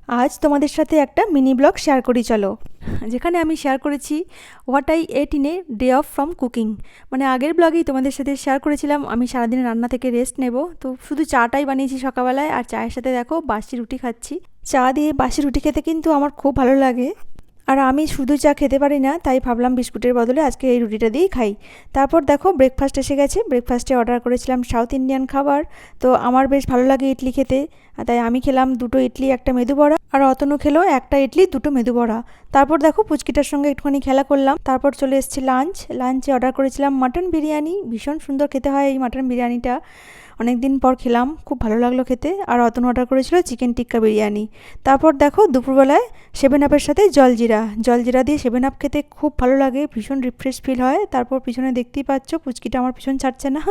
আজ তোমাদের সাথে একটা মিনি ব্লগ শেয়ার করি চলো, যেখানে আমি শেয়ার করেছি what I ate in a day of from cooking. মানে আগের ব্লগেই তোমাদের সাথে শেয়ার করেছিলাম আমি সারাদিন রান্না থেকে রেস্ট নেব, তো শুধু চাটাই বানিয়েছি সকালবেলায়, আর চায়ের সাথে দেখো বাসি রুটি খাচ্ছি। চা দিয়ে বাসি রুটি খেতে কিন্তু আমার খুব ভালো লাগে, আর আমি শুধু চা খেতে পারি না, তাই ভাবলাম বিস্কুটের বদলে আজকে এই রুটিটা দিয়েই খাই। তারপর দেখো ব্রেকফাস্ট এসে গেছে। ব্রেকফাস্টে অর্ডার করেছিলাম সাউথ ইন্ডিয়ান খাবার, তো আমার বেশ ভালো লাগে ইডলি খেতে, তাই আমি খেলাম 2টো ইডলি, একটা মেদু বড়া, আর অতনু খেলো একটা ইডলি 2টো মেদু বড়া। তারপর দেখো পুচকিটার সঙ্গে একটুখানি খেলা করলাম। তারপর চলে এসেছি লাঞ্চে অর্ডার করেছিলাম মাটন বিরিয়ানি। ভীষণ সুন্দর খেতে হয় এই মাটন বিরিয়ানিটা, অনেক দিন পর খেলাম, খুব ভালো লাগলো খেতে। আর অতনু অর্ডার করেছিল চিকেন টিক্কা বিরিয়ানি। তারপর দেখো দুপুরবেলায় 7 আপের সাথে জলজিরা দিয়ে 7 আপ খেতে খুব ভালো লাগে, ভীষণ রিফ্রেশ ফিল হয়। তারপর পিছনে দেখতেই পাচ্ছ পুচকিটা আমার পিছন ছাড়ছে না।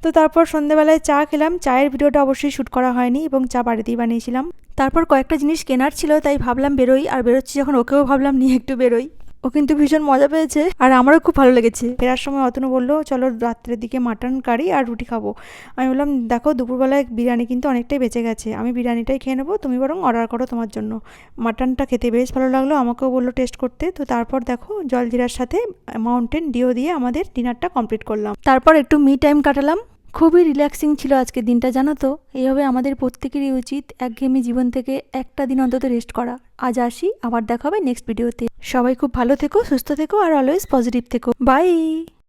তো তারপর সন্ধ্যাবেলায় চা খেলাম। চায়ের ভিডিওটা অবশ্যই শ্যুট করা হয়নি এবং চা বাড়িতেই বানিয়েছিলাম। তারপর কয়েকটা জিনিস কেনার ছিল, তাই ভাবলাম বেরোই, আর বেরোচ্ছি যখন ওকেও ভাবলাম নিয়ে একটু বেরোই। ও কিন্তু ভীষণ মজা পেয়েছে আর আমারও খুব ভালো লেগেছে। ফেরার সময় অতনু বললো চলো রাত্রের দিকে মাটন কারি আর রুটি খাবো। আমি বললাম দেখো দুপুরবেলায় বিরিয়ানি কিন্তু অনেকটাই বেঁচে গেছে, আমি বিরিয়ানিটাই খেয়ে নেবো, তুমি বরং অর্ডার করো তোমার জন্য। মাটনটা খেতে বেশ ভালো লাগলো, আমাকেও বললো টেস্ট করতে। তো তারপর দেখো জলজিরার সাথে মাউন্টেন ডিও দিয়ে আমাদের ডিনারটা কমপ্লিট করলাম। তারপর একটু মি টাইম কাটালাম। খুবই রিল্যাক্সিং ছিল আজকের দিনটা, জানো তো। এইভাবে আমাদের প্রত্যেকেরই উচিত একঘেয়েমি জীবন থেকে একটা দিন অন্তত রেস্ট করা। আজ আসি, আবার দেখা হবে নেক্সট ভিডিওতে। সবাই খুব ভালো থেকো, সুস্থ থেকো, আর অলওয়েজ পজিটিভ থেকো। বাই।